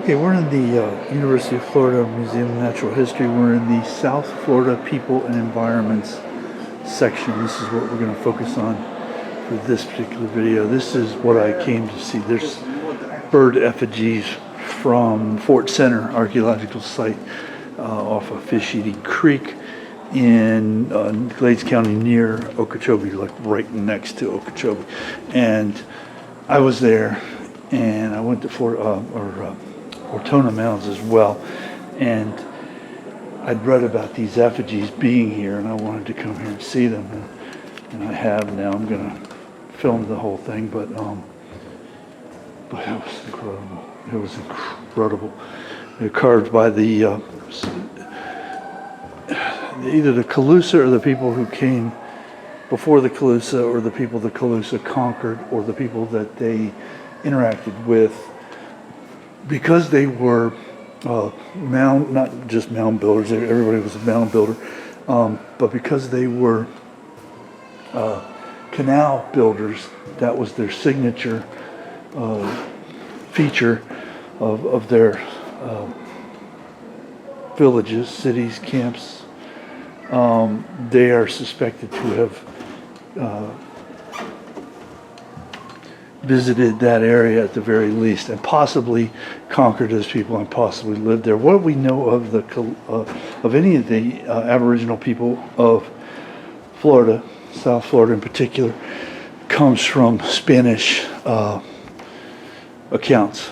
Okay, we're in the University of Florida Museum of Natural History. We're in the South Florida People and Environments section. This is what we're going to focus on for this particular video. This is what I came to see. There's bird effigies from Fort Center Archaeological Site off of Fisheating Creek in Glades County near Okeechobee, like right next to Okeechobee. And I was there, and I went to Ortona Mounds as well, and I'd read about these effigies being here, and I wanted to come here and see them, and I have now. I'm going to film the whole thing, but it was incredible. It was incredible. They're carved by the either the Calusa or the people who came before the Calusa, or the people the Calusa conquered, or the people that they interacted with, because they were not just mound builders. Everybody was a mound builder, but because they were canal builders, that was their signature feature of their villages, cities, camps. They are suspected to have visited that area at the very least, and possibly conquered those people, and possibly lived there. What we know of of any of the Aboriginal people of Florida, South Florida in particular, comes from Spanish accounts,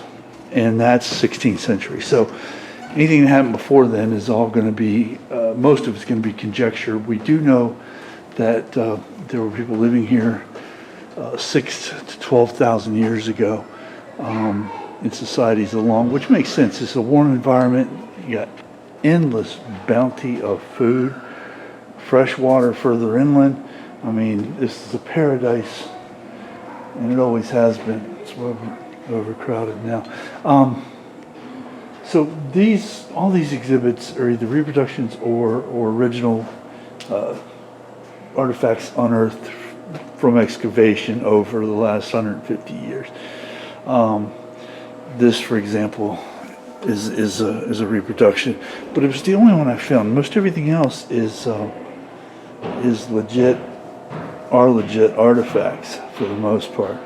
and that's 16th century. So anything that happened before then is all going to be, most of it's going to be conjecture. We do know that there were people living here 6,000 to 12,000 years ago in societies along, which makes sense. It's a warm environment. You got endless bounty of food, fresh water further inland. I mean, this is a paradise, and it always has been. It's overcrowded now. So all these exhibits are either reproductions or original artifacts unearthed from excavation over the last 150 years. This, for example, is a reproduction, but it was the only one I found. Most everything else is legit artifacts for the most part.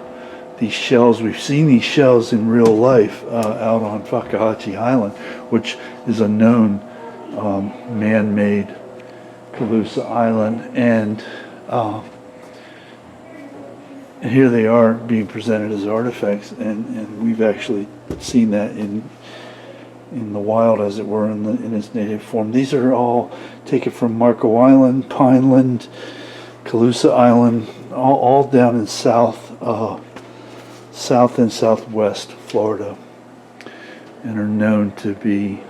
These shells, we've seen these shells in real life out on Fakahatchee Island, which is a known man-made Calusa island, and here they are being presented as artifacts, and we've actually seen that in the wild, as it were, in its native form. These are all taken from Marco Island, Pineland, Calusa Island, all down in south and southwest Florida, and are known to be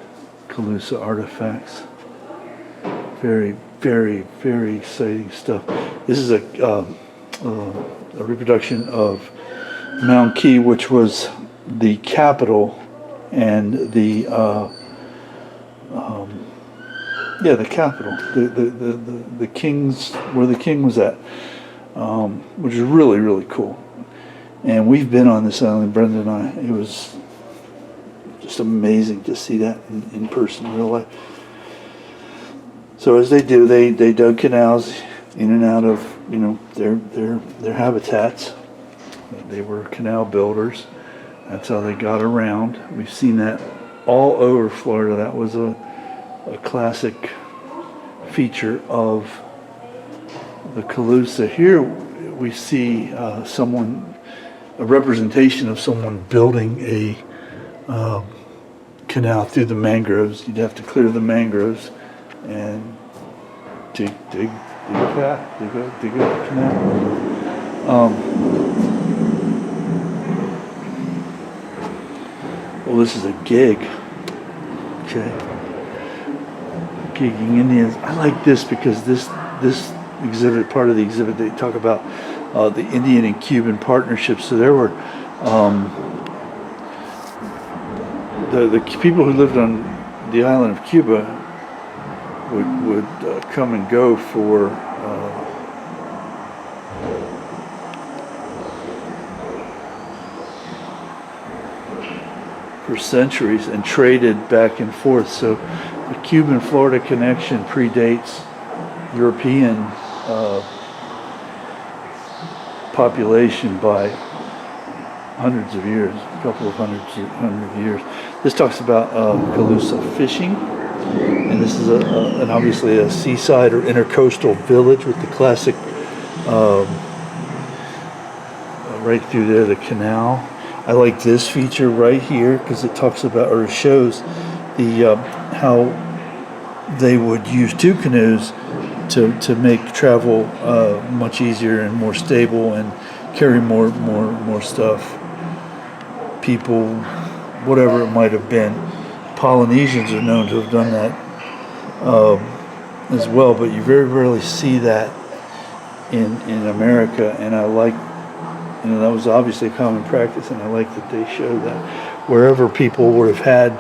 Calusa artifacts. Very, very, very exciting stuff. This is a reproduction of Mount Key, which was the capital and the capital, the king's, where the king was at, which is really, really cool. And we've been on this island, Brenda and I. It was just amazing to see that in person, in real life. So as they do, they dug canals in and out of their habitats. They were canal builders. That's how they got around. We've seen that all over Florida. That was a classic feature of the Calusa. Here we see a representation of someone building a canal through the mangroves. You'd have to clear the mangroves and dig a path, dig a canal. Well, this is a gig. Okay. Gigging Indians. I like this because this exhibit, part of the exhibit, they talk about the Indian and Cuban partnerships. So there were the people who lived on the island of Cuba would come and go for for centuries and traded back and forth. So the Cuban-Florida connection predates European population by hundreds of years, a couple of hundred of years. This talks about Calusa fishing, and this is an obviously a seaside or intercoastal village with the classic right through there, the canal. I like this feature right here because it talks about, or it shows the how they would use two canoes to make travel much easier and more stable and carry more stuff. People, whatever it might have been. Polynesians are known to have done that as well, but you very rarely see that in America, and I like, that was obviously a common practice, and I like that they show that wherever people would have had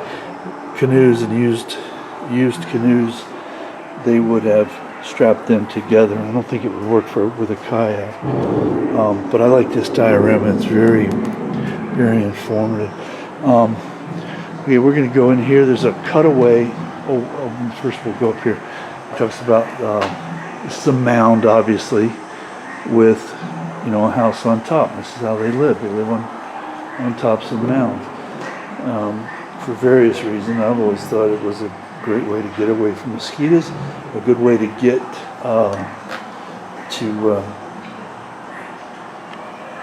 canoes and used canoes, they would have strapped them together. I don't think it would work with a kayak, but I like this diorama. It's very, very informative. Okay, we're going to go in here. There's a cutaway. First we'll go up here. It talks about this is a mound, obviously, with a house on top. This is how they live. They live on tops of mounds for various reasons. I've always thought it was a great way to get away from mosquitoes, a good way to get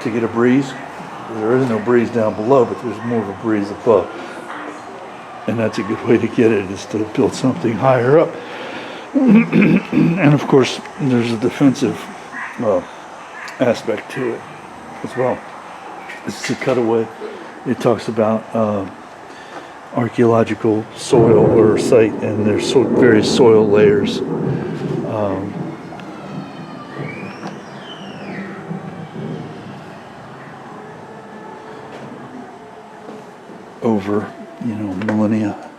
to get a breeze. There is no breeze down below, but there's more of a breeze above, and that's a good way to get it, is to build something higher up. And of course, there's a defensive aspect to it as well. It's a cutaway. It talks about archaeological soil or site, and there's various soil layers. Over millennia,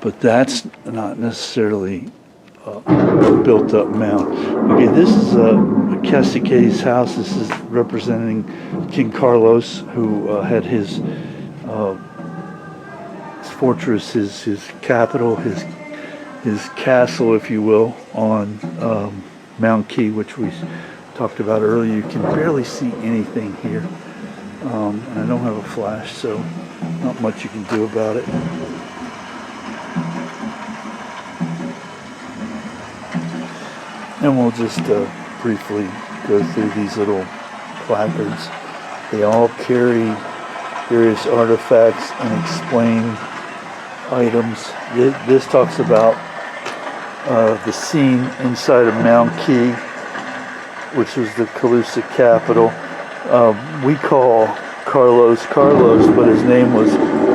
but that's not necessarily a built up mound. Okay, this is a Cacique's house. This is representing King Carlos, who had his fortress, his capital, his castle, if you will, on Mount Key, which we talked about earlier. You can barely see anything here, and I don't have a flash, so not much you can do about it. And we'll just briefly go through these little placards. They all carry various artifacts and explain items. This talks about the scene inside of Mount Key, which was the Calusa capital. We call Carlos, but his name was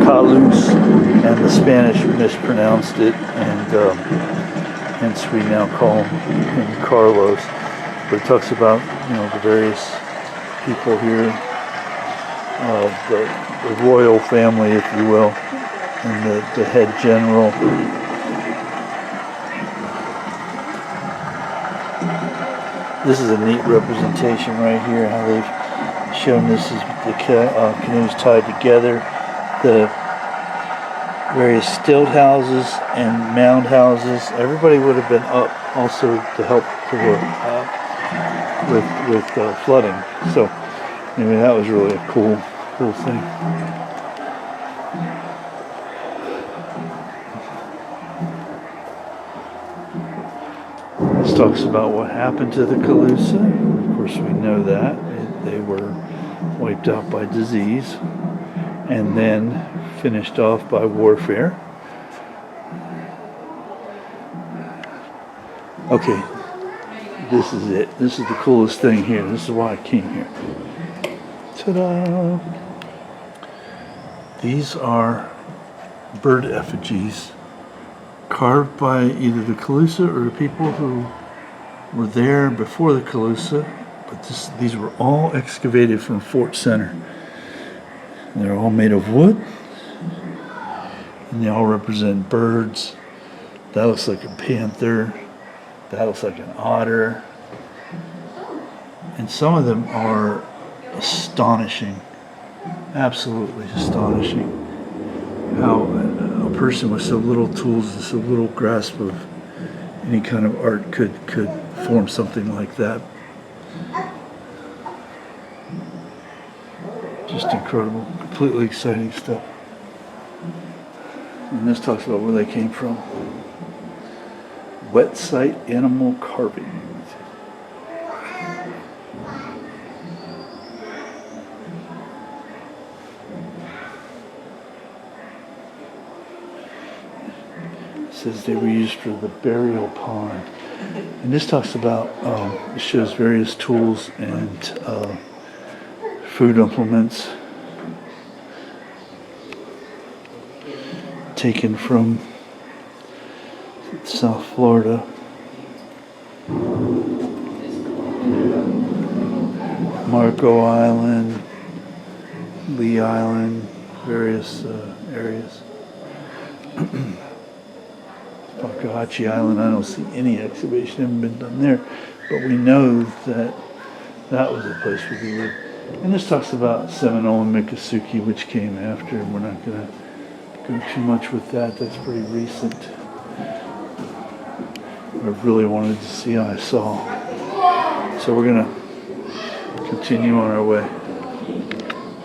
Calus, and the Spanish mispronounced it, and hence we now call him Carlos. But it talks about the various people here, the royal family, if you will, and the head general. This is a neat representation right here, how they've shown this is the canoes tied together, the various stilt houses and mound houses. Everybody would have been up also to help with flooding. So anyway, that was really a cool thing. This talks about what happened to the Calusa. Of course, we know that they were wiped out by disease and then finished off by warfare. Okay, this is it. This is the coolest thing here. This is why I came here. Ta-da! These are bird effigies carved by either the Calusa or the people who were there before the Calusa. But these were all excavated from Fort Center. And they're all made of wood, and they all represent birds. That looks like a panther. That looks like an otter. And some of them are astonishing, absolutely astonishing. how a person with so little tools and so little grasp of any kind of art could form something like that. Just incredible, completely exciting stuff. And this talks about where they came from. Wet site animal carving. It says they were used for the burial pond. And this talks about, it shows various tools and food implements taken from South Florida. Marco Island, Lee Island, various areas. Fakahachi Island, I don't see any excavation, haven't been done there, but we know that that was a place where they lived. And this talks about Seminole and Miccosukee, which came after, and we're not going to go too much with that. That's pretty recent. I really wanted to see, I saw. So we're going to continue on our way.